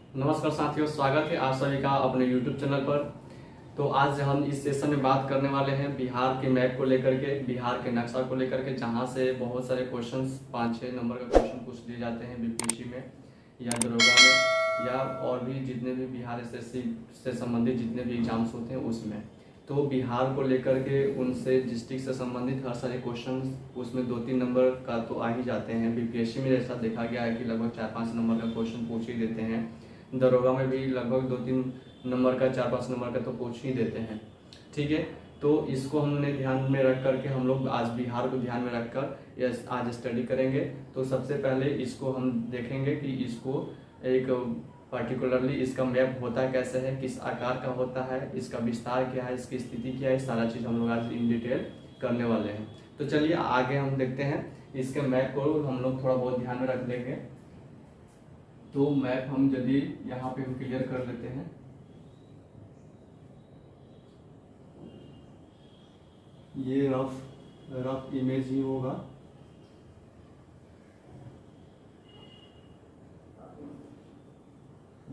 नमस्कार साथियों, स्वागत है आप सभी का अपने YouTube चैनल पर। तो आज हम इस सेशन में बात करने वाले हैं बिहार के मैप को लेकर के, बिहार के नक्शा को लेकर के, जहां से बहुत सारे क्वेश्चंस 5-6 नंबर का क्वेश्चन पूछ दिए जाते हैं बीपीएससी में या दरोगा में या और भी जितने भी बिहार एसएससी से संबंधित जितने भी एग्जाम्स होते हैं उसमें। तो बिहार को लेकर के उनसे डिस्ट्रिक्ट से संबंधित हर सारे क्वेश्चन उसमें 2-3 नंबर का तो आ ही जाते हैं। बीपीएससी में ऐसा देखा गया है कि लगभग 4-5 नंबर का क्वेश्चन पूछ ही देते हैं। दरोगा में भी लगभग 2-3 नंबर का, 4-5 नंबर का तो पूछ ही देते हैं। ठीक है, तो इसको हमने ध्यान में रख करके हम लोग आज बिहार को ध्यान में रखकर आज स्टडी करेंगे। तो सबसे पहले इसको हम देखेंगे कि इसको एक पर्टिकुलरली इसका मैप होता है कैसे है, किस आकार का होता है, इसका विस्तार क्या है, इसकी स्थिति क्या है, सारा चीज़ हम लोग आज इन डिटेल करने वाले हैं। तो चलिए आगे हम देखते हैं इसके मैप को हम लोग थोड़ा बहुत ध्यान में रख लेंगे। तो मैप हम यदि यहाँ पे हम क्लियर कर लेते हैं, ये रफ इमेज ही होगा।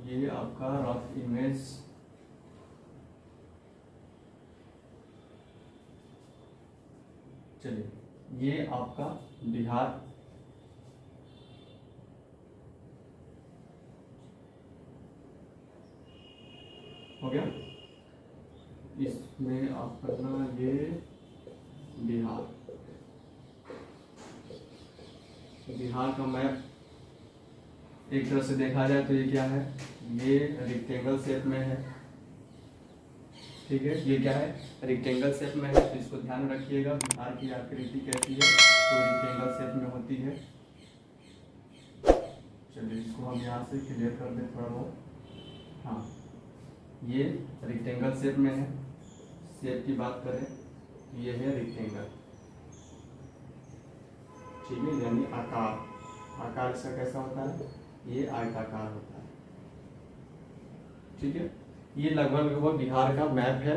ये आपका रफ इमेज चलिए, ये आपका बिहार हो गया। इसमें आप करना ये बिहार का मैप एक तरह से देखा जाए तो ये क्या है, ये रेक्टेंगल शेप में है। ठीक है, ये क्या है, रेक्टेंगल शेप में है। तो इसको ध्यान रखिएगा, बिहार की आकृति कैसी है तो रेक्टेंगल शेप में होती है। चलिए इसको हम यहाँ से क्लियर कर दें थोड़ा बहुत। हाँ, ये रेक्टेंगल शेप में है। शेप की बात करें, ये है रेक्टेंगल। ठीक है, यानी आकार इसका कैसा होता है, ये आयताकार होता है। ठीक है, ये लगभग बिहार का मैप है।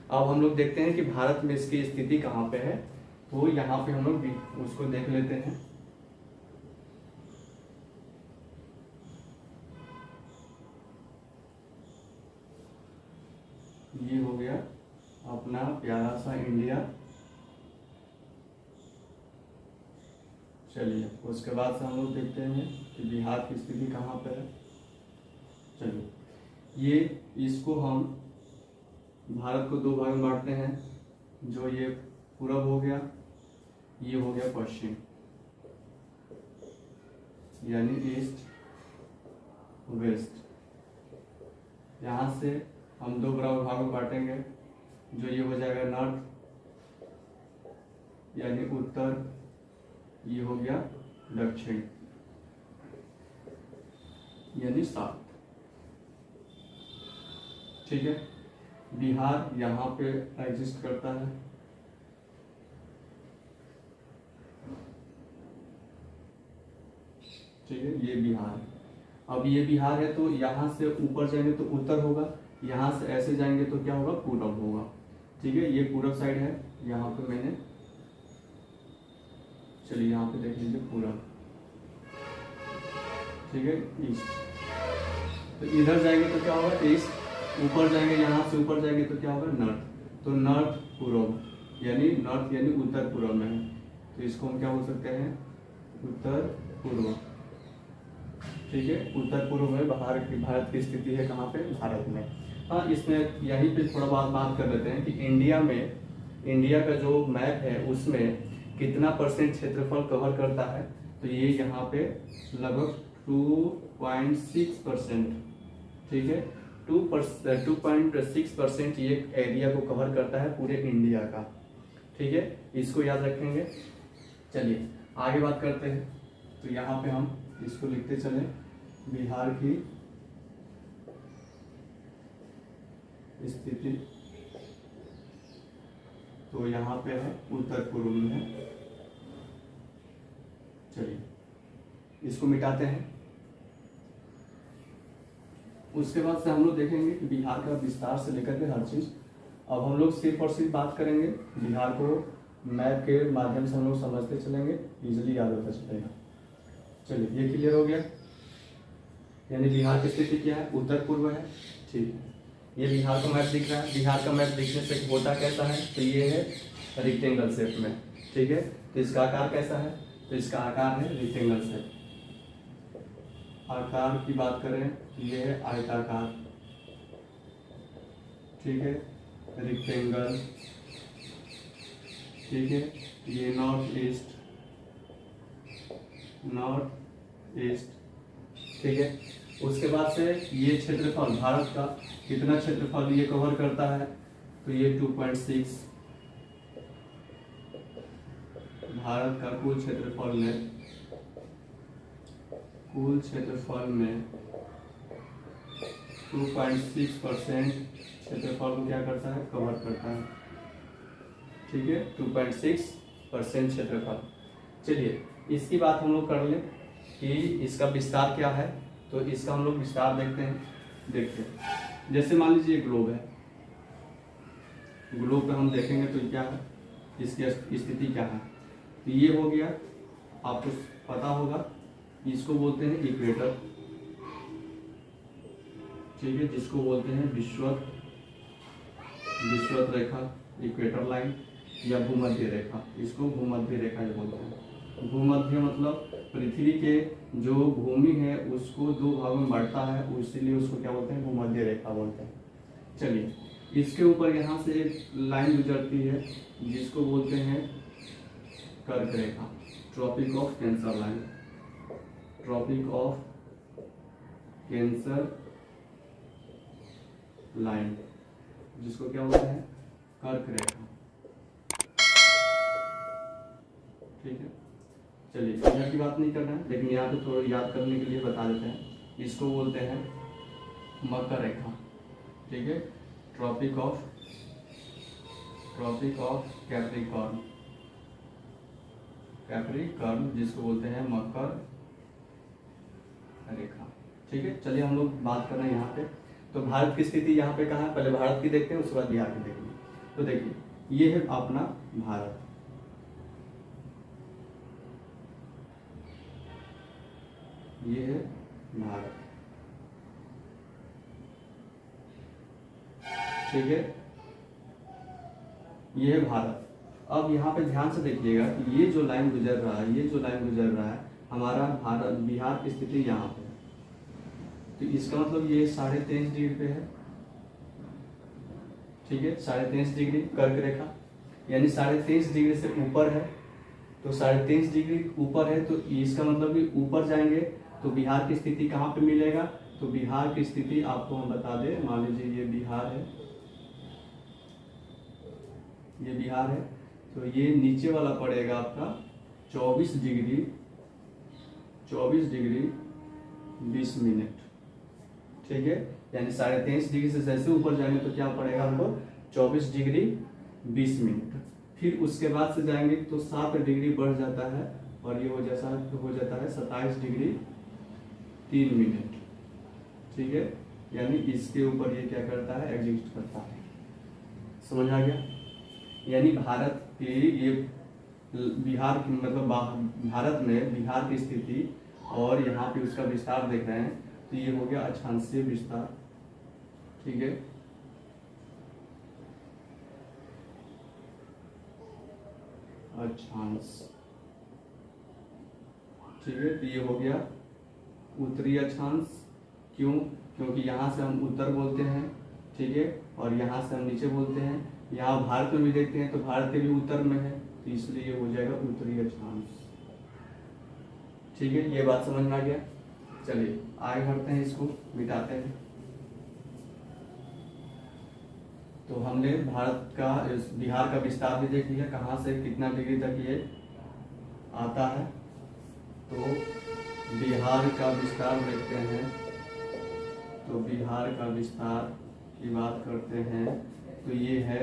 अब हम लोग देखते हैं कि भारत में इसकी स्थिति कहाँ पे है। तो यहाँ पे हम लोग उसको देख लेते हैं। ये हो गया अपना प्यारा सा इंडिया। चलिए उसके बाद से हम लोग देखते हैं कि बिहार की स्थिति कहाँ पर है। चलिए, ये इसको हम भारत को 2 भाग में बांटते हैं। जो ये पूरब हो गया, ये हो गया पश्चिम, यानी ईस्ट वेस्ट। यहाँ से हम 2 बराबर भागों में बांटेंगे। जो ये हो जाएगा नॉर्थ यानी उत्तर, ये हो गया दक्षिण यानी साउथ। ठीक है, बिहार यहाँ पे एग्जिस्ट करता है। ठीक है, ये बिहार है। अब ये बिहार है तो यहाँ से ऊपर जाएंगे तो उत्तर होगा, यहाँ से ऐसे जाएंगे तो क्या होगा, पूरब होगा। ठीक है, ये पूरब साइड है। यहाँ पे मैंने, चलिए यहाँ पे देख लीजिए पूरब। ठीक है, ईस्ट। तो इधर जाएंगे तो क्या होगा, ईस्ट। ऊपर जाएंगे, यहाँ से ऊपर जाएंगे तो क्या होगा, नॉर्थ। तो नॉर्थ पूर्व यानी नॉर्थ यानी उत्तर पूर्व में है। तो इसको हम क्या बोल सकते हैं, उत्तर पूर्व। ठीक है, उत्तर पूर्व में भारत की स्थिति है। कहाँ पे, भारत में। हाँ, इसमें यहीं पे थोड़ा बात कर लेते हैं कि इंडिया का जो मैप है उसमें कितना % क्षेत्रफल कवर करता है। तो ये यहाँ पे लगभग 2.6%। ठीक है, 2.6% ये एरिया को कवर करता है पूरे इंडिया का। ठीक है, इसको याद रखेंगे। चलिए आगे बात करते हैं। तो यहाँ पे हम इसको लिखते चले, बिहार की स्थिति तो यहाँ पे है उत्तर पूर्व में है। चलिए इसको मिटाते हैं। उसके बाद से हम लोग देखेंगे कि बिहार का विस्तार से लेकर के हर चीज। अब हम लोग सिर्फ और सिर्फ बात करेंगे बिहार को मैप के माध्यम से हम लोग समझते चलेंगे, इजीली याद होता चलेगा। चलिए ये क्लियर हो गया। यानी बिहार की स्थिति क्या है, उत्तर पूर्व है। ठीक है, ये बिहार का मैप दिख रहा है। बिहार का मैप दिखने से होता कैसा है, तो ये है रेक्टेंगल शेप में। ठीक है, तो इसका आकार कैसा है, तो इसका आकार है रेक्टेंगल शेप। आकार की बात करें तो ये है आयताकार। ठीक है, रेक्टेंगल। ठीक है, ये नॉर्थ ईस्ट। ठीक है, उसके बाद से ये क्षेत्रफल भारत का कितना क्षेत्रफल ये कवर करता है, तो ये 2.6 भारत का कुल क्षेत्रफल में 2.6% क्षेत्रफल को क्या करता है, कवर करता है। ठीक है, 2.6% क्षेत्रफल। चलिए इसकी बात हम लोग कर लें कि इसका विस्तार क्या है, तो इसका हम लोग विस्तार देखते हैं। देखिए, जैसे मान लीजिए ग्लोब है, ग्लोब पे हम देखेंगे तो क्या है, इसकी स्थिति क्या है। तो ये हो गया, आपको पता होगा, इसको बोलते हैं इक्वेटर। ठीक है, जिसको बोलते हैं विषुवत रेखा, इक्वेटर लाइन या भूमध्य रेखा। इसको भूमध्य रेखा बोलते हैं। भूमध्य मतलब पृथ्वी के जो भूमि है उसको दो भागों में बांटता है, इसीलिए उसको क्या बोलते हैं, भूमध्य रेखा बोलते हैं। चलिए, इसके ऊपर यहाँ से एक लाइन गुजरती है जिसको बोलते हैं कर्क रेखा, tropic of Cancer line. Tropic of Cancer line, जिसको क्या बोलते हैं, कर्क रेखा। ठीक है, चलिए यहाँ की बात नहीं करना है, लेकिन यहाँ पे थोड़ा याद करने के लिए बता देते हैं। इसको बोलते हैं मकर रेखा। ठीक है, ट्रॉपिक ऑफ कैप्रिकॉर्न, जिसको बोलते हैं मकर रेखा। ठीक है, चलिए हम लोग बात कर रहे हैं यहाँ पे। तो भारत की स्थिति यहाँ पे कहाँ है, पहले भारत की देखते हैं, उसके बाद बिहार की देखेंगे। तो देखिए, ये है अपना भारत। ये है भारत। ठीक है, ये है भारत। अब यहाँ पे ध्यान से देखिएगा कि ये जो लाइन गुजर रहा है, हमारा भारत बिहार की स्थिति यहाँ पे है। तो इसका मतलब ये 23.5 डिग्री पे है। ठीक है, 23.5 डिग्री कर्क रेखा, यानी 23.5 डिग्री से ऊपर है। तो 23.5 डिग्री ऊपर है, तो इसका मतलब कि ऊपर जाएंगे तो बिहार की स्थिति कहाँ पे मिलेगा, तो बिहार की स्थिति आपको हम बता दें। मान लीजिए ये बिहार है, तो ये नीचे वाला पड़ेगा आपका 24 डिग्री 20 मिनट। ठीक है, यानी 23.5 डिग्री से जैसे ऊपर जाएंगे तो क्या पड़ेगा हमको, 24 डिग्री 20 मिनट। फिर उसके बाद से जाएंगे तो 7 डिग्री बढ़ जाता है और ये हो जाता है 27 डिग्री 3 मिनट। ठीक है, यानी इसके ऊपर ये क्या करता है, एग्जिस्ट करता है। समझ आ गया। यानी भारत की ये बिहार की मतलब भारत में बिहार की स्थिति और यहाँ पे उसका विस्तार देख रहे हैं, तो ये हो गया अक्षांशीय विस्तार। ठीक है, अक्षांश। ठीक है, तो ये हो गया उत्तरी अक्षांश। क्यों, क्योंकि यहाँ से हम उत्तर बोलते हैं। ठीक है, और यहाँ से हम नीचे बोलते हैं। यहाँ भारत में भी देखते हैं तो भारत के भी उत्तर में है, तो इसलिए ये हो जाएगा उत्तरी अक्षांश। ठीक है, ये बात समझ में आ गया। चलिए आगे बढ़ते हैं, इसको मिटाते हैं। तो हमने भारत का बिहार का विस्तार भी देख लिया, कहाँ से कितना डिग्री तक ये आता है। तो बिहार का विस्तार देखते हैं। तो बिहार का विस्तार की बात करते हैं तो ये है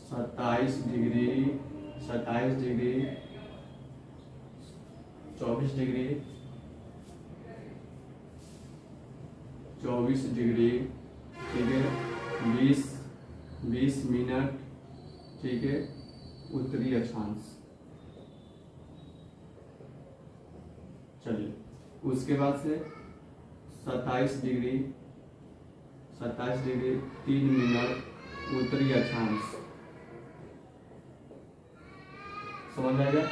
27 डिग्री 24 डिग्री 24 डिग्री। ठीक है, 20 मिनट। ठीक है, उत्तरी अक्षांश। चलिए उसके बाद से 27 डिग्री 3 मिनट उत्तरी अक्षांश। समझ आ गया।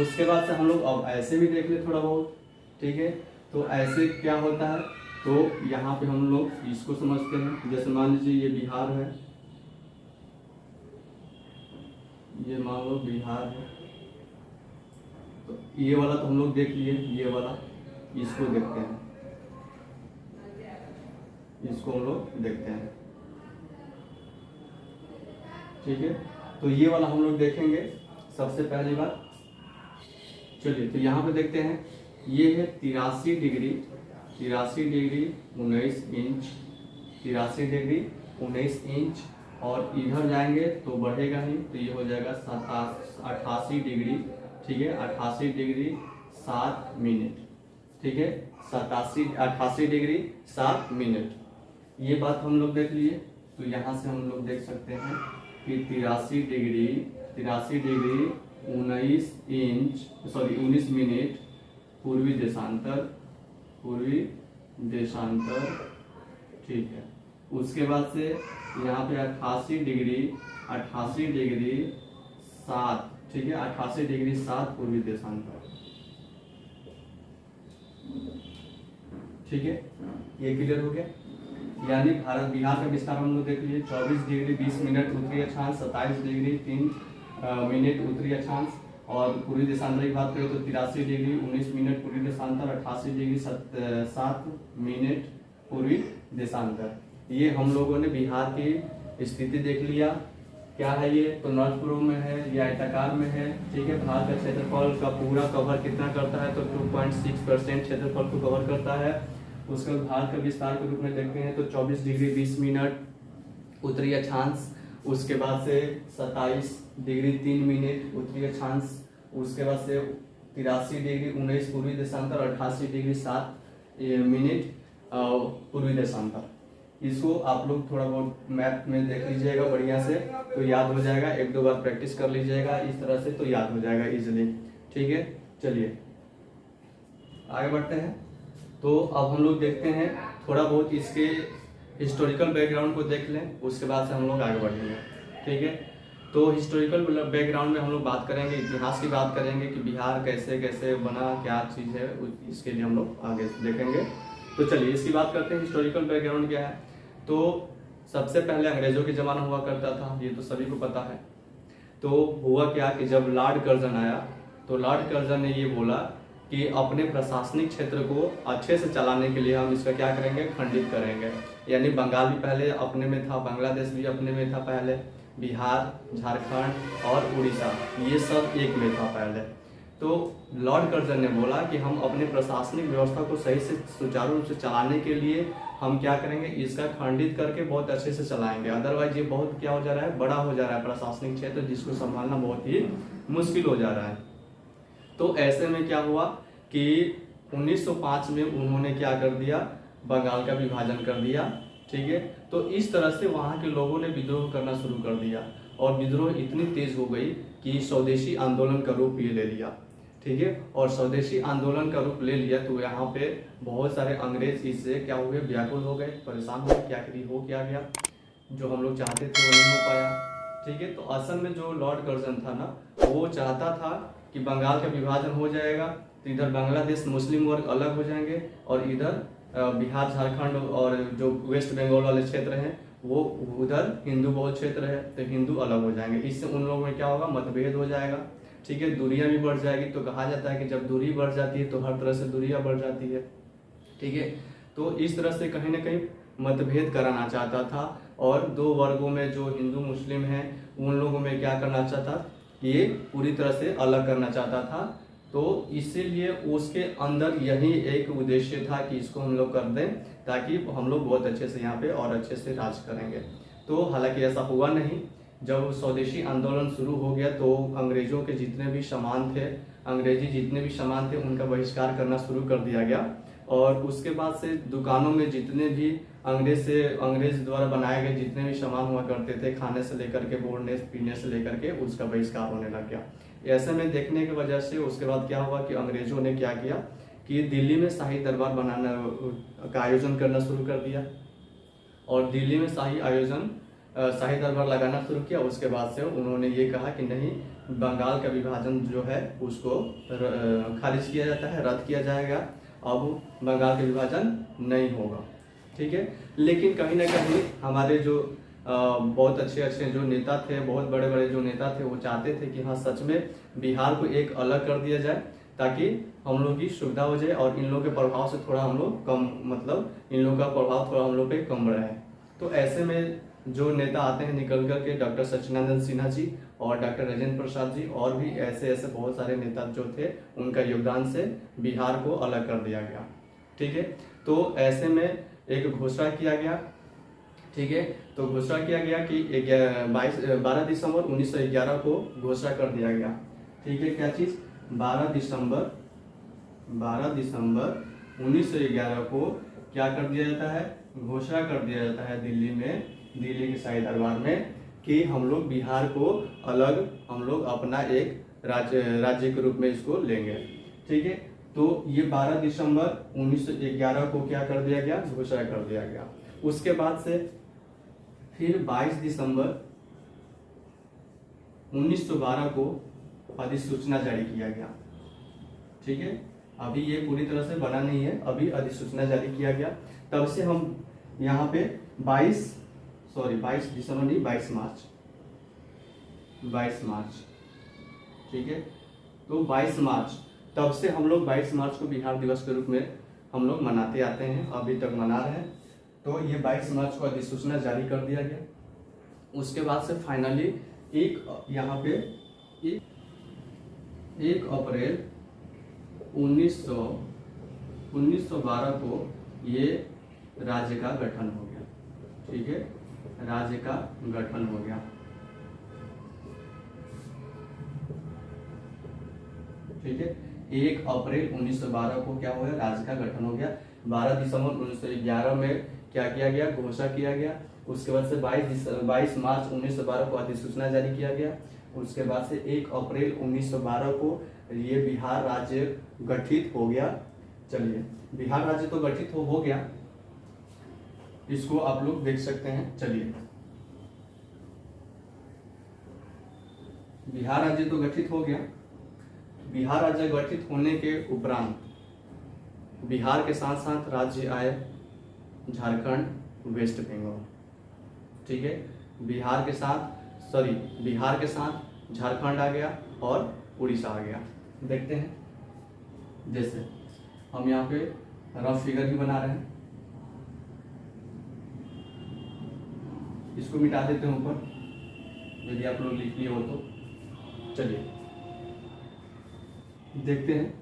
उसके बाद से हम लोग अब ऐसे भी देख ले थोड़ा बहुत, ठीक है। तो ऐसे क्या होता है, तो यहाँ पे हम लोग इसको समझते हैं। जैसे मान लीजिए ये बिहार है, ये मान लो बिहार है, तो ये वाला तो हम लोग देख लिए, ये वाला इसको देखते हैं, इसको हम लोग देखते हैं, ठीक है। तो ये वाला हम लोग देखेंगे सबसे पहली बार। चलिए तो यहाँ पे देखते हैं, ये है 83 डिग्री 19 इंच, 83 डिग्री 19 इंच। और इधर जाएंगे तो बढ़ेगा नहीं, तो ये हो जाएगा 88 डिग्री, ठीक है, 88 डिग्री 7 मिनट, ठीक है, 88 डिग्री 7 मिनट। ये बात हम लोग देख लिए। तो यहाँ से हम लोग देख सकते हैं कि 83 डिग्री 19 मिनट पूर्वी देशांतर, ठीक है। उसके बाद से यहाँ पे 88 डिग्री 7, ठीक है, 88 डिग्री 7 पूर्वी देशांतर, ठीक है। ये क्लियर हो गया। यानी भारत बिहार का विस्तार हम लोग देख लिए। 24 डिग्री 20 मिनट उत्तरी अक्षांश, 27 डिग्री 3 मिनट उत्तरी अक्षांश। और पूर्वी देशांतर की बात करें तो 83 डिग्री 19 मिनट पूर्वी देशांतर, 88 डिग्री 7 मिनट पूर्वी देशांतर। ये हम लोगों ने बिहार की स्थिति देख लिया। क्या है ये, तो नॉर्थ पूर्व में है, ये आयताकार में है, ठीक है। भारत का क्षेत्रफल का पूरा कवर कितना करता है, तो 2.6% क्षेत्रफल को कवर करता है। उसके बाद भारत का विस्तार के रूप में देखते हैं तो 24 डिग्री 20 मिनट उत्तरी अक्षांश। उसके बाद से 27 डिग्री 3 मिनट उत्तरी अक्षांश। उसके बाद से 83 डिग्री 19 पूर्वी देशांतर, 88 डिग्री 7 मिनट पूर्वी देशांतर। इसको आप लोग थोड़ा बहुत मैप में देख लीजिएगा बढ़िया से, तो याद हो जाएगा। 1-2 बार प्रैक्टिस कर लीजिएगा इस तरह से, तो याद हो जाएगा इजीली, ठीक है। चलिए आगे बढ़ते हैं। तो अब हम लोग देखते हैं थोड़ा बहुत इसके हिस्टोरिकल बैकग्राउंड को देख लें, उसके बाद से हम लोग आगे बढ़ेंगे, ठीक है। तो हिस्टोरिकल बैकग्राउंड में हम लोग बात करेंगे, इतिहास की बात करेंगे कि बिहार कैसे कैसे बना, क्या चीज़ है, इसके लिए हम लोग आगे देखेंगे। तो चलिए इसकी बात करते हैं। हिस्टोरिकल बैकग्राउंड क्या है, तो सबसे पहले अंग्रेजों के ज़माना हुआ करता था, ये तो सभी को पता है। तो हुआ क्या कि जब लॉर्ड कर्जन आया, तो लॉर्ड कर्जन ने ये बोला कि अपने प्रशासनिक क्षेत्र को अच्छे से चलाने के लिए हम इसका क्या करेंगे, खंडित करेंगे। यानी बंगाल भी पहले अपने में था, बांग्लादेश भी अपने में था पहले, बिहार, झारखंड और उड़ीसा ये सब एक में था पहले। तो लॉर्ड कर्जन ने बोला कि हम अपने प्रशासनिक व्यवस्था को सही से सुचारू रूप से चलाने के लिए हम क्या करेंगे, इसका खंडित करके बहुत अच्छे से चलाएंगे। अदरवाइज ये बहुत क्या हो जा रहा है, बड़ा हो जा रहा है प्रशासनिक क्षेत्र, जिसको संभालना बहुत ही मुश्किल हो जा रहा है। तो ऐसे में क्या हुआ कि 1905 में उन्होंने क्या कर दिया, बंगाल का विभाजन कर दिया, ठीक है। तो इस तरह से वहाँ के लोगों ने विद्रोह करना शुरू कर दिया, और विद्रोह इतनी तेज हो गई कि स्वदेशी आंदोलन का रूप ये ले लिया, ठीक है। और स्वदेशी आंदोलन का रूप ले लिया तो यहाँ पे बहुत सारे अंग्रेज इससे क्या हो गए, व्याकुल हो गए, परेशान हो गए, क्या गया जो हम लोग चाहते थे वो नहीं हो पाया, ठीक है। तो असल में जो लॉर्ड कर्जन था ना, वो चाहता था कि बंगाल का विभाजन हो जाएगा तो इधर बांग्लादेश मुस्लिम वर्ग अलग हो जाएंगे, और इधर बिहार, झारखंड और जो वेस्ट बंगाल वाले क्षेत्र हैं वो उधर हिंदू बहुल क्षेत्र है, तो हिंदू अलग हो जाएंगे। इससे उन लोगों में क्या होगा, मतभेद हो जाएगा, ठीक है। दूरियां भी बढ़ जाएगी। तो कहा जाता है कि जब दूरी बढ़ जाती है तो हर तरह से दूरियां बढ़ जाती है, ठीक है। तो इस तरह से कहीं ना कहीं मतभेद कराना चाहता था, और दो वर्गों में जो हिंदू मुस्लिम हैं उन लोगों में क्या करना चाहता, ये पूरी तरह से अलग करना चाहता था। तो इसीलिए उसके अंदर यही एक उद्देश्य था कि इसको हम लोग कर दें, ताकि हम लोग बहुत अच्छे से यहाँ पे और अच्छे से राज करेंगे। तो हालांकि ऐसा हुआ नहीं। जब स्वदेशी आंदोलन शुरू हो गया तो अंग्रेजों के जितने भी सामान थे, अंग्रेजी जितने भी सामान थे, उनका बहिष्कार करना शुरू कर दिया गया। और उसके बाद से दुकानों में जितने भी अंग्रेज द्वारा बनाए गए जितने भी सामान हुआ करते थे, खाने से लेकर के, बोलने पीने से लेकर के, उसका बहिष्कार होने लग गया। ऐसे में देखने की वजह से उसके बाद क्या हुआ कि अंग्रेजों ने क्या किया कि दिल्ली में शाही दरबार बनाना का आयोजन करना शुरू कर दिया, और दिल्ली में शाही दरबार लगाना शुरू किया। उसके बाद से उन्होंने ये कहा कि नहीं, बंगाल का विभाजन जो है उसको खारिज किया जाता है, रद्द किया जाएगा, अब बंगाल का विभाजन नहीं होगा। ठीक है, लेकिन कहीं ना कहीं हमारे जो बहुत अच्छे जो नेता थे, बहुत बड़े बड़े जो नेता थे, वो चाहते थे कि हाँ सच में बिहार को एक अलग कर दिया जाए, ताकि हम लोग की सुविधा हो जाए और इन लोग के प्रभाव से थोड़ा हम लोग कम, मतलब इन लोग का प्रभाव थोड़ा हम लोग पे कम रहे। तो ऐसे में जो नेता आते हैं निकल कर के, डॉक्टर सच्चिदानंद सिन्हा जी और डॉक्टर राजेंद्र प्रसाद जी और भी ऐसे बहुत सारे नेता जो थे, उनका योगदान से बिहार को अलग कर दिया गया। ठीक है, तो ऐसे में एक घोषणा किया गया। ठीक है, तो घोषणा किया गया कि 12 दिसंबर 1911 को घोषणा कर दिया गया। ठीक है, क्या चीज? 12 दिसंबर 1911 को क्या कर दिया जाता है? घोषणा कर दिया जाता है दिल्ली के शाही दरबार में कि हम लोग बिहार को अलग, हम लोग अपना एक राज्य के रूप में इसको लेंगे। ठीक है, तो ये 12 दिसंबर 1911 को क्या कर दिया गया? घोषणा कर दिया गया। उसके बाद से फिर 22 दिसंबर 1912 को अधिसूचना जारी किया गया। ठीक है, अभी ये पूरी तरह से बना नहीं है, अभी अधिसूचना जारी किया गया। तब से हम यहाँ पे 22 दिसंबर नहीं, 22 मार्च। ठीक है, तो 22 मार्च, तब से हम लोग 22 मार्च को बिहार दिवस के रूप में हम लोग मनाते आते हैं, अभी तक मना रहे हैं। तो ये 22 मार्च को अधिसूचना जारी कर दिया गया। उसके बाद से फाइनली यहाँ पे 1 अप्रैल 1912 को ये राज्य का गठन हो गया। ठीक है, राज्य का गठन हो गया। ठीक है, 1 अप्रैल 1912 को क्या हो गया? राज्य का गठन हो गया। 12 दिसंबर 1911 में क्या किया गया? घोषणा किया गया। उसके बाद से 22 मार्च 1912 को अधिसूचना जारी किया गया। उसके बाद से 1 अप्रैल 1912 को ये बिहार राज्य गठित हो गया। चलिए, बिहार राज्य तो गठित हो गया, इसको आप लोग देख सकते हैं। चलिए, बिहार राज्य तो गठित हो गया। बिहार राज्य गठित होने के उपरांत बिहार के साथ साथ राज्य आए झारखंड, वेस्ट बंगाल। ठीक है, बिहार के साथ झारखंड आ गया और उड़ीसा आ गया। देखते हैं, जैसे हम यहाँ पे रफ फिगर भी बना रहे हैं, इसको मिटा देते हैं ऊपर, यदि आप लोग लिख लिए हो तो। चलिए देखते हैं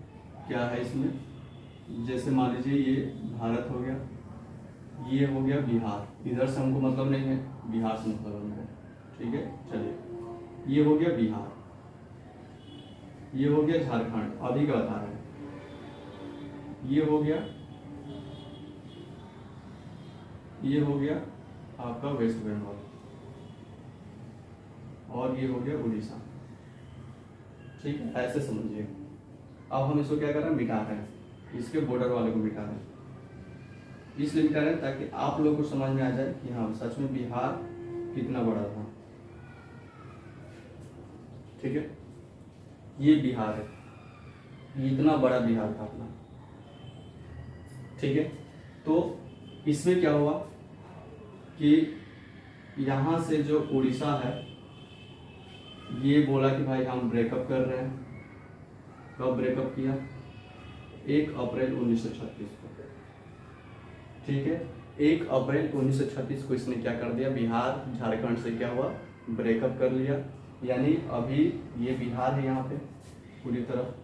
क्या है इसमें। जैसे मान लीजिए ये भारत हो गया, ये हो गया बिहार, इधर से हमको मतलब नहीं है, बिहार से मतलब है। ठीक है, चलिए, ये हो गया बिहार, ये हो गया झारखंड, अभी का बता रहे हैं, ये हो गया आपका वेस्ट बंगाल, और ये हो गया उड़ीसा। ठीक है, ऐसे समझिए। अब हम इसको क्या कर रहे हैं? मिटा रहे हैं, इसके बॉर्डर वाले को मिटा रहे हैं। इसलिए मिटा रहे हैं ताकि आप लोगों को समझ में आ जाए कि हाँ सच में बिहार कितना बड़ा था। ठीक है, ये बिहार है, ये इतना बड़ा बिहार था अपना। ठीक है, तो इसमें क्या हुआ कि यहाँ से जो उड़ीसा है ये बोला कि भाई हम ब्रेकअप कर रहे हैं। कब ब्रेकअप किया? 1 अप्रैल 1936 को। ठीक है, 1 अप्रैल 1936 को इसने क्या कर दिया? बिहार झारखंड से क्या हुआ? ब्रेकअप कर लिया। यानी अभी ये बिहार है यहाँ पे पूरी तरफ।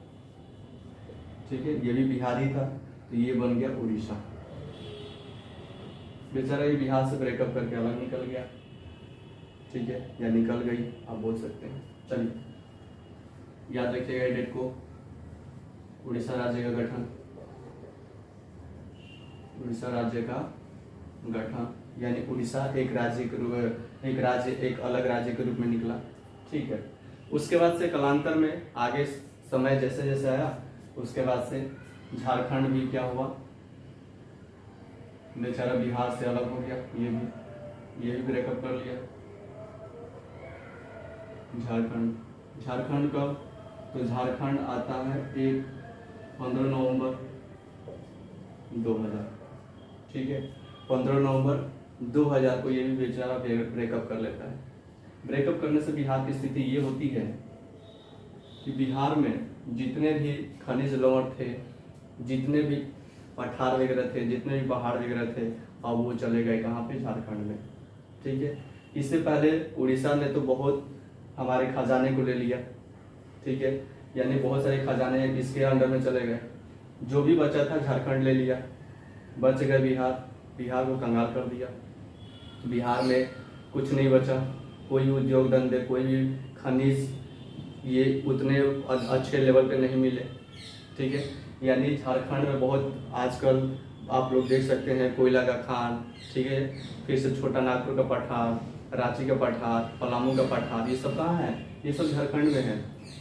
ठीक है, ये भी बिहार ही था, तो ये बन गया उड़ीसा। बेचारा ये बिहार से ब्रेकअप करके अलग निकल गया। ठीक है, या निकल गई, आप बोल सकते हैं। चलिए, याद रखिएगा ये डेट को। उड़ीसा राज्य का गठन, उड़ीसा राज्य का गठन, यानी उड़ीसा एक अलग राज्य के रूप में निकला। ठीक है, उसके बाद से कालांतर में आगे समय जैसे जैसे आया, उसके बाद से झारखंड भी क्या हुआ, बेचारा बिहार से अलग हो गया, ये भी ब्रेकअप कर लिया। झारखंड कब, तो झारखंड आता है 15 नवंबर 2000, ठीक है। 15 नवंबर 2000 को ये भी बेचारा ब्रेकअप कर लेता है। ब्रेकअप करने से बिहार की स्थिति ये होती है कि बिहार में जितने भी खनिज लवण थे, जितने भी पठार वगैरह थे, जितने भी पहाड़ वगैरह थे, अब वो चले गए कहाँ पे, झारखंड में, ठीक है। इससे पहले उड़ीसा ने तो बहुत हमारे खजाने को ले लिया, ठीक है, यानी बहुत सारे खजाने इसके अंडर में चले गए। जो भी बचा था झारखंड ले लिया, बच गए बिहार को कंगाल कर दिया। बिहार में कुछ नहीं बचा, कोई उद्योग धंधे, कोई भी खनिज ये उतने अच्छे लेवल पे नहीं मिले, ठीक है। यानी झारखंड में बहुत आजकल आप लोग देख सकते हैं कोयला का खान, ठीक है, फिर से छोटा नागपुर का पठार, रांची का पठार, पलामू का पठार, ये सब कहाँ है, ये सब झारखंड में है।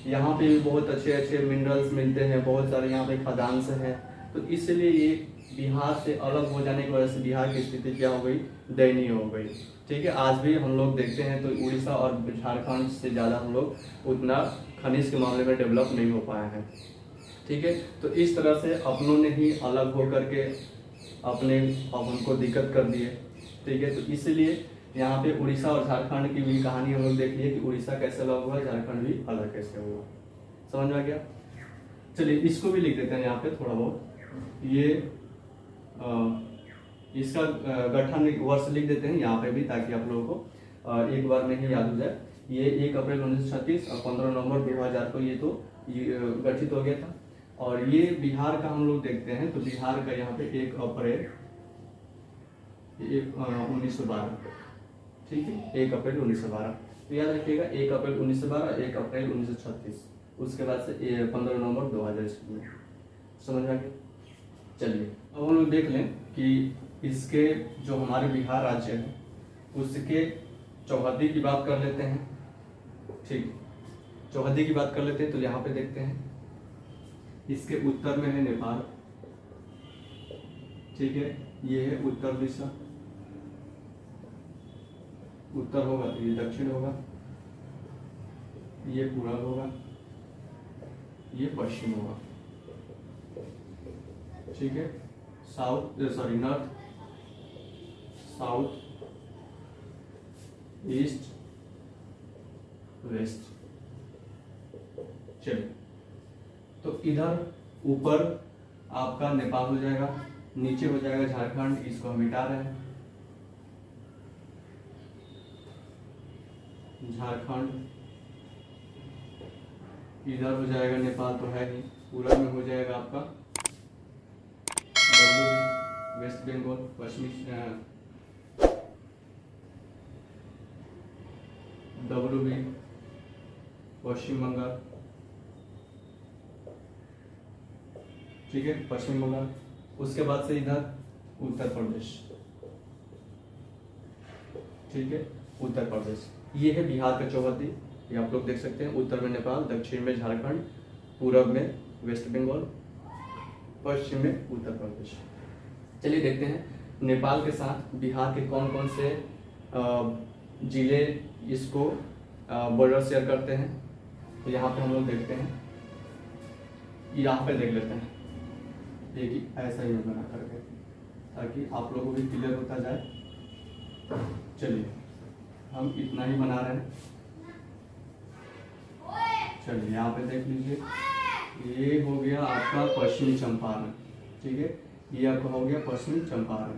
यहाँ पे भी बहुत अच्छे अच्छे मिनरल्स मिलते हैं, बहुत सारे यहाँ पे खदान से हैं। तो इसलिए ये बिहार से अलग हो जाने की वजह से बिहार की स्थिति क्या हो गई, दयनीय हो गई, ठीक है। आज भी हम लोग देखते हैं तो उड़ीसा और झारखंड से ज़्यादा हम लोग उतना खनिज के मामले में डेवलप नहीं हो पाए हैं, ठीक है। तो इस तरह से अपनों ने ही अलग हो करके अब उनको दिक्कत कर दिए, ठीक है। तो इसलिए यहाँ पे उड़ीसा और झारखंड की भी कहानी हम लोग देख लिए कि उड़ीसा कैसे अलग हुआ, झारखंड भी अलग कैसे हुआ, समझ में आ गया। चलिए इसको भी लिख देते हैं यहाँ पे थोड़ा बहुत, ये इसका गठन वर्ष लिख देते हैं यहाँ पे भी, ताकि आप लोगों को एक बार में ही याद हो जाए। ये 1 अप्रैल 1936 और 15 नवंबर 2000 को ये गठित हो गया था। और ये बिहार का हम लोग देखते हैं तो बिहार का यहाँ पे 1 अप्रैल 1912, ठीक है, 1 अप्रैल 1912, तो याद रखिएगा 1 अप्रैल 1912, 1 अप्रैल 1936, उसके बाद से 15 नवंबर 2000 में, समझ में आ गया। चलिए अब हम लोग देख लें कि इसके जो हमारे बिहार राज्य है उसके चौहद्दी की बात कर लेते हैं, ठीक, चौहद्दी की बात कर लेते हैं। तो यहाँ पे देखते हैं इसके उत्तर में है नेपाल, ठीक है, ये है उत्तर दिशा, उत्तर होगा तो ये दक्षिण होगा, ये पूरब होगा, ये पश्चिम होगा, ठीक है, नॉर्थ, साउथ, ईस्ट, वेस्ट। चलिए तो इधर ऊपर आपका नेपाल हो जाएगा, नीचे हो जाएगा झारखंड, इसको हम मिटा रहे हैं, झारखंड, इधर हो जाएगा नेपाल तो है नहीं, पूरब में हो जाएगा आपका वेस्ट बंगाल, पश्चिम बंगाल, ठीक है, पश्चिम बंगाल। उसके बाद से इधर उत्तर प्रदेश, ठीक है, उत्तर प्रदेश, ये है बिहार का चौहद्दी, ये आप लोग देख सकते हैं। उत्तर में नेपाल, दक्षिण में झारखंड, पूरब में वेस्ट बंगाल, पश्चिम में उत्तर प्रदेश। चलिए देखते हैं नेपाल के साथ बिहार के कौन कौन से जिले इसको बॉर्डर शेयर करते हैं। तो यहाँ पे हम लोग देखते हैं, यहाँ पे देख लेते हैं, एक ऐसा ही बना करके, ताकि आप लोगों को भी क्लियर होता जाए। चलिए हम इतना ही बना रहे हैं। चलिए यहाँ पे देख लीजिए, ये हो गया आपका पश्चिमी चंपारण, ठीक है, ये आपका हो गया पश्चिमी चंपारण,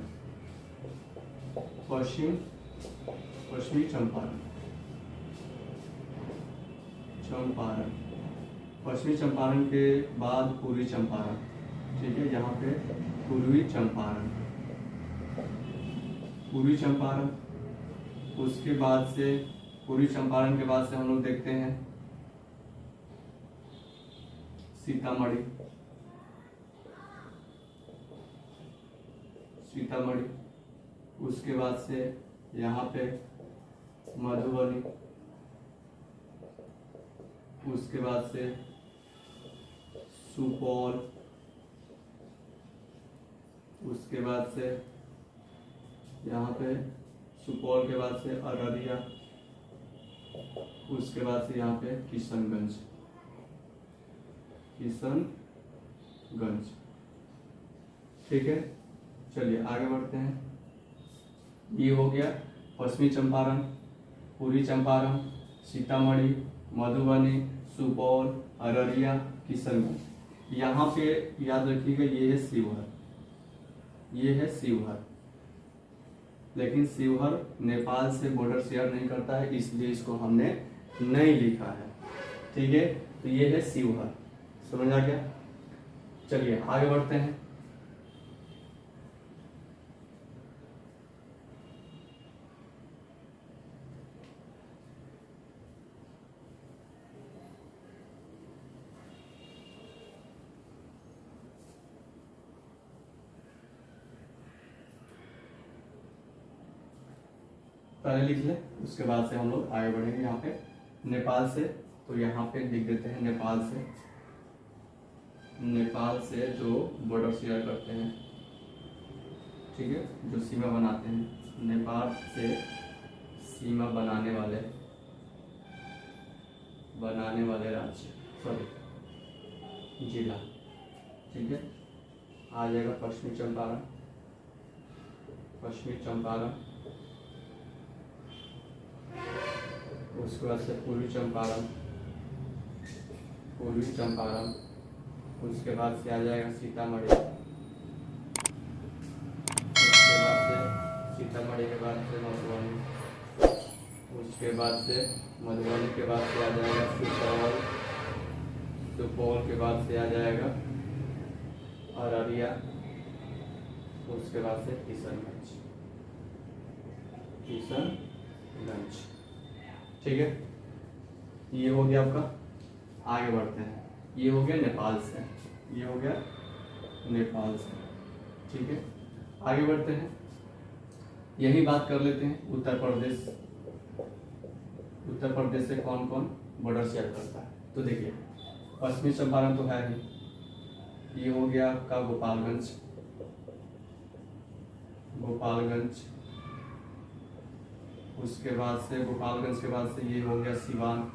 पश्चिमी चंपारण, पश्चिमी चंपारण के बाद पूर्वी चंपारण, ठीक है, यहाँ पे पूर्वी चंपारण, उसके बाद से पूर्वी चंपारण के बाद से हम लोग देखते हैं सीतामढ़ी, उसके बाद से यहाँ पे मधुबनी, उसके बाद से सुपौल, उसके बाद से यहाँ पे सुपौल के बाद से अररिया, उसके बाद से यहाँ पे किशनगंज। ठीक है, चलिए आगे बढ़ते हैं। ये हो गया पश्चिमी चंपारण, पूर्वी चंपारण, सीतामढ़ी, मधुबनी, सुपौल, अररिया, किशनगंज। यहाँ पे याद रखिएगा ये है शिवहर, ये है शिवहर, लेकिन शिवहर नेपाल से बॉर्डर शेयर नहीं करता है, इसलिए इसको हमने नहीं लिखा है। ठीक है, तो ये है शिवहर, समझ आ गया। चलिए आगे बढ़ते हैं। पहले लिख ले, उसके बाद से हम लोग आगे बढ़ेंगे। यहाँ पे नेपाल से, तो यहाँ पे लिख देते हैं नेपाल से जो बॉर्डर शेयर करते हैं, ठीक है, जो सीमा बनाते हैं, नेपाल से सीमा बनाने वाले राज्य, सॉरी जिला। ठीक है, आ जाएगा पश्चिमी चंपारण, उसके बाद से पूर्वी चंपारण, उसके बाद से आ जाएगा सीतामढ़ी, उसके बाद से सीतामढ़ी के बाद से मधुबनी, उसके बाद से मधुबनी के बाद से आ जाएगा सुपौल, सुपौल के बाद से आ जाएगा अररिया, उसके बाद से किशनगंज। ठीक है, ये हो गया आपका। आगे बढ़ते हैं, ये हो गया नेपाल से, ये हो गया नेपाल से। ठीक है, आगे बढ़ते हैं। यही बात कर लेते हैं उत्तर प्रदेश से कौन कौन बॉर्डर शेयर करता है। तो देखिए पश्चिमी चंपारण तो है ही, ये हो गया आपका गोपालगंज, उसके बाद से गोपालगंज के बाद से ये हो गया सिवान,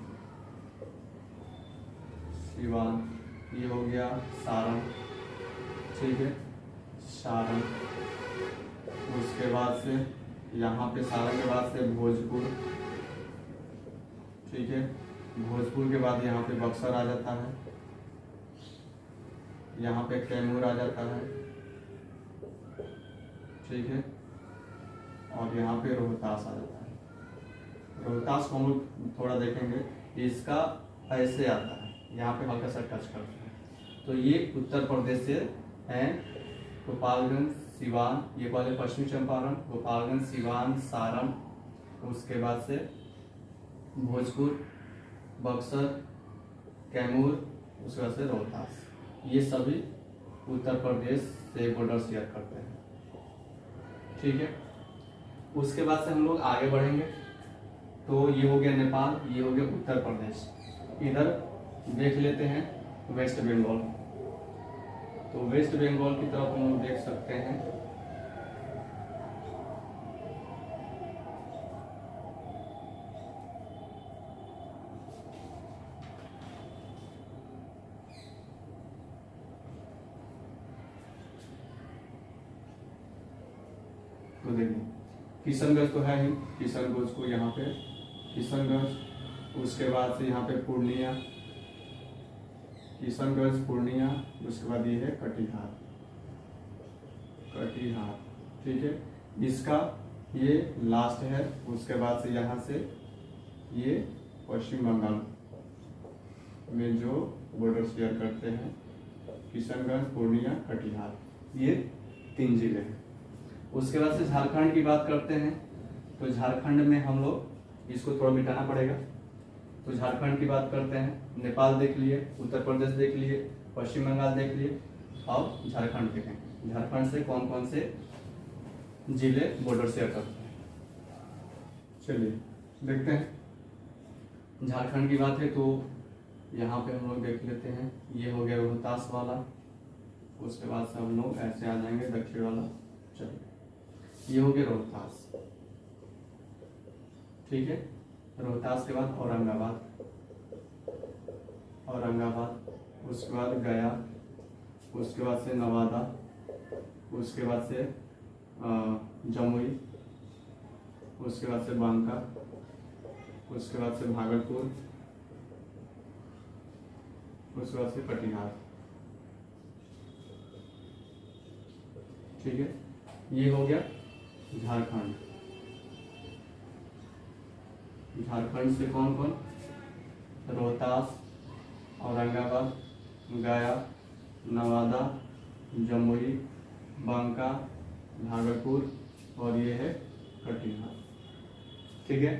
ये हो गया सारण। ठीक है, सारण, उसके बाद से यहाँ पे सारण के बाद से भोजपुर। ठीक है, भोजपुर के बाद यहाँ पे बक्सर आ जाता है, यहाँ पे कैमूर आ जाता है। ठीक है, और यहाँ पे रोहतास आ जाता है। रोहतास को हम लोग थोड़ा देखेंगे, इसका ऐसे आता है, यहाँ पे हल्का सा टच करते हैं। तो ये उत्तर प्रदेश से हैं, गोपालगंज, सिवान, ये पहले पश्चिमी चंपारण, गोपालगंज, सिवान, सारण, उसके बाद से भोजपुर, बक्सर, कैमूर, उसके बाद से रोहतास। ये सभी उत्तर प्रदेश से बॉर्डर शेयर करते हैं। ठीक है, उसके बाद से हम लोग आगे बढ़ेंगे। तो ये हो गया नेपाल, ये हो गया उत्तर प्रदेश। इधर देख लेते हैं वेस्ट बंगाल। तो वेस्ट बंगाल की तरफ हम लोग देख सकते हैं, तो देखिए किशनगंज तो है ही, किशनगंज को यहाँ पे किशनगंज, उसके बाद से यहाँ पे पूर्णिया, किशनगंज, पूर्णिया, उसके बाद ये है कटिहार। ठीक है, इसका ये लास्ट है। उसके बाद से यहाँ से ये पश्चिम बंगाल में जो बॉर्डर शेयर करते हैं, किशनगंज, पूर्णिया, कटिहार, ये 3 जिले हैं। उसके बाद से झारखंड की बात करते हैं। तो झारखंड में हम लोग इसको थोड़ा मिटाना पड़ेगा। तो झारखंड की बात करते हैं, नेपाल देख लिए, उत्तर प्रदेश देख लिए, पश्चिम बंगाल देख लिए, और झारखंड देखें। झारखंड से कौन कौन से जिले बॉर्डर शेयर करते हैं, चलिए देखते हैं। झारखंड की बात है तो यहाँ पे हम लोग देख लेते हैं, ये हो गया रोहतास वाला, उसके बाद से हम लोग ऐसे आ जाएंगे दक्षिण वाला। चलिए ये हो गया रोहतास, ठीक है। रोहतास के बाद औरंगाबाद, औरंगाबाद, उसके बाद गया, उसके बाद से नवादा, उसके बाद से जमुई, उसके बाद से बांका, उसके बाद से भागलपुर, उसके बाद से कटिहार, ठीक है। ये हो गया झारखंड। झारखंड से कौन कौन? रोहतास, औरंगाबाद, गया, नवादा, जमुई, बांका, भागलपुर और ये है कटिहार, ठीक है।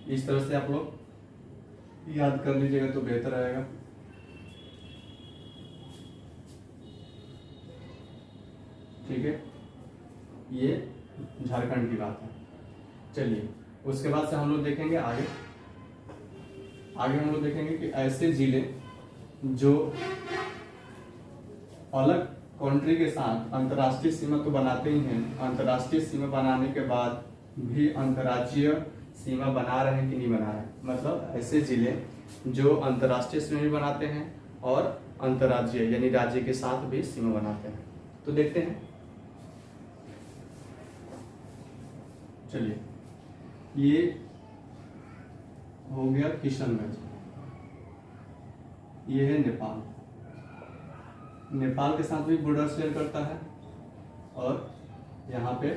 इस तरह से आप लोग याद कर लीजिएगा तो बेहतर रहेगा। ठीक है, ये झारखंड की बात है। चलिए उसके बाद से हम लोग देखेंगे आगे हम लोग देखेंगे कि ऐसे जिले जो अलग कंट्री के साथ अंतर्राष्ट्रीय सीमा तो बनाते ही हैं, अंतर्राष्ट्रीय सीमा बनाने के बाद भी अंतर्राज्यीय सीमा बना रहे हैं कि नहीं बना रहे हैं। मतलब ऐसे जिले जो अंतर्राष्ट्रीय सीमा भी बनाते हैं और अंतर्राज्यीय यानी राज्य के साथ भी सीमा बनाते हैं। तो देखते हैं, चलिए ये हो गया किशनगंज, ये है नेपाल, नेपाल के साथ भी बॉर्डर शेयर करता है। और यहाँ पे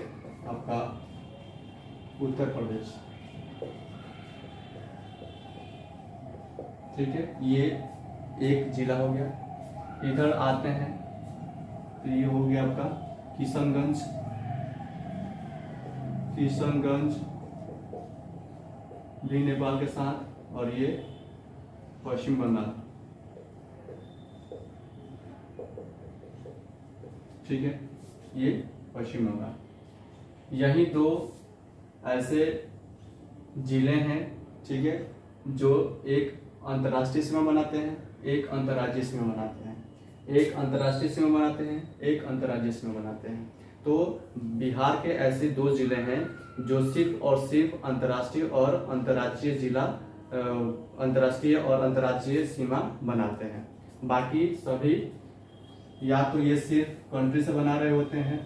आपका उत्तर प्रदेश, ठीक है, ये एक जिला हो गया। इधर आते हैं तो ये हो गया आपका किशनगंज, किशनगंज भी नेपाल के साथ, और ये पश्चिम बंगाल, ठीक है, ये पश्चिम बंगाल। यही दो ऐसे जिले हैं, ठीक है, जो एक अंतर्राष्ट्रीय सीमा बनाते हैं, एक अंतर्राज्यीय सीमा बनाते हैं, एक अंतर्राष्ट्रीय सीमा बनाते हैं, एक अंतर्राज्यीय सीमा बनाते हैं। तो बिहार के ऐसे दो जिले हैं जो सिर्फ और सिर्फ अंतर्राष्ट्रीय और अंतर्राज्यीय जिला, अंतर्राष्ट्रीय और अंतर्राज्यीय सीमा बनाते हैं। बाकी सभी या तो ये सिर्फ कंट्री से बना रहे होते हैं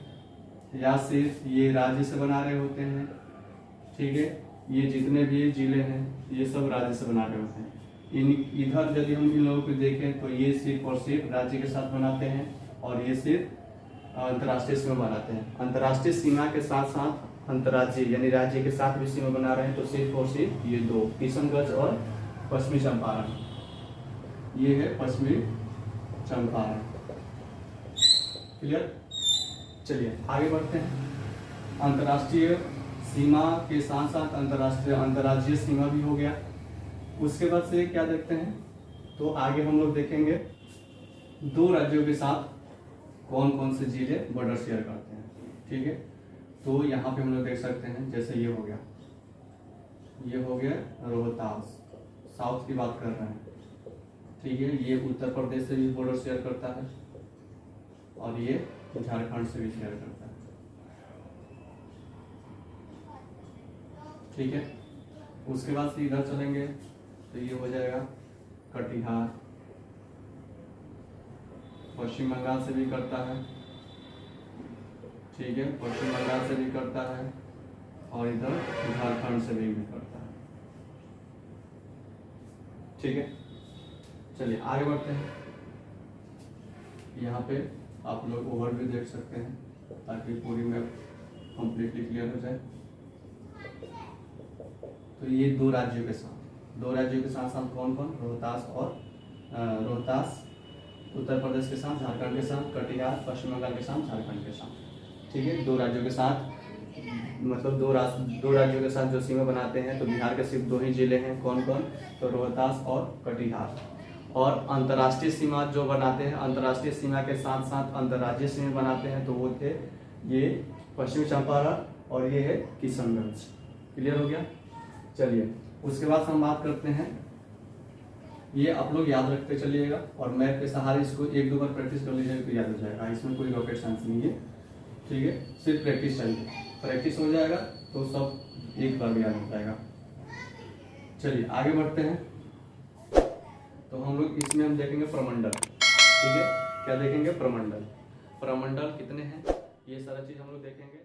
या सिर्फ ये राज्य से बना रहे होते हैं, ठीक है। ये जितने भी जिले हैं ये सब राज्य से बना रहे होते हैं। इधर यदि हम इन लोगों को देखें तो ये सिर्फ और सिर्फ राज्य के साथ बनाते हैं और ये सिर्फ अंतर्राष्ट्रीय सीमा बनाते हैं। अंतर्राष्ट्रीय सीमा के साथ साथ अंतर्राज्यीय यानी राज्य के साथ भी सीमा बना रहे हैं तो सिर्फ और सिर्फ ये दो, किशनगंज और पश्चिमी चंपारण। ये है पश्चिमी चंपारण, क्लियर। चलिए आगे बढ़ते हैं। अंतर्राष्ट्रीय सीमा के साथ साथ अंतर्राष्ट्रीय अंतर्राज्यीय सीमा भी हो गया। उसके बाद से क्या देखते हैं, तो आगे हम लोग देखेंगे दो राज्यों के साथ कौन कौन से जिले बॉर्डर शेयर करते हैं, ठीक है। तो यहाँ पे हम लोग देख सकते हैं, जैसे ये हो गया, ये हो गया रोहतास, साउथ की बात कर रहे हैं, ठीक है। ये उत्तर प्रदेश से भी बॉर्डर शेयर करता है और ये झारखंड से भी शेयर करता है, ठीक है। उसके बाद से इधर चलेंगे तो ये हो जाएगा कटिहार, पश्चिम बंगाल से भी करता है, ठीक है, पश्चिम बंगाल से भी करता है और इधर झारखंड से भी करता है, ठीक है। चलिए आगे बढ़ते हैं। यहाँ पे आप लोग ओवरव्यू देख सकते हैं ताकि पूरी मैप कंप्लीटली क्लियर हो जाए। तो ये दो राज्यों के साथ साथ कौन कौन, रोहतास और रोहतास उत्तर प्रदेश के साथ, झारखंड के साथ, कटिहार पश्चिम बंगाल के साथ, झारखंड के साथ, ठीक है। दो राज्यों के साथ, मतलब दो राज्यों के साथ जो सीमा बनाते हैं। तो बिहार के सिर्फ दो ही जिले हैं, कौन कौन, तो रोहतास और कटिहार। और अंतर्राष्ट्रीय सीमा जो बनाते हैं, अंतर्राष्ट्रीय सीमा के साथ साथ अंतर्राज्यीय सीमा बनाते हैं, तो वो थे ये पश्चिमी चंपारण और ये है किशनगंज, क्लियर हो गया। चलिए उसके बाद हम बात करते हैं ये आप लोग याद रखते चलिएगा और मैप के सहारे इसको एक दो बार प्रैक्टिस कर लीजिएगा तो याद हो जाएगा। इसमें कोई रॉकेट साइंस नहीं है, ठीक है, सिर्फ प्रैक्टिस चाहिए। प्रैक्टिस हो जाएगा तो सब एक बार में याद हो जाएगा। चलिए आगे बढ़ते हैं। तो हम लोग इसमें हम देखेंगे प्रमंडल, ठीक है, क्या देखेंगे, प्रमंडल। प्रमंडल कितने हैं ये सारा चीज हम लोग देखेंगे।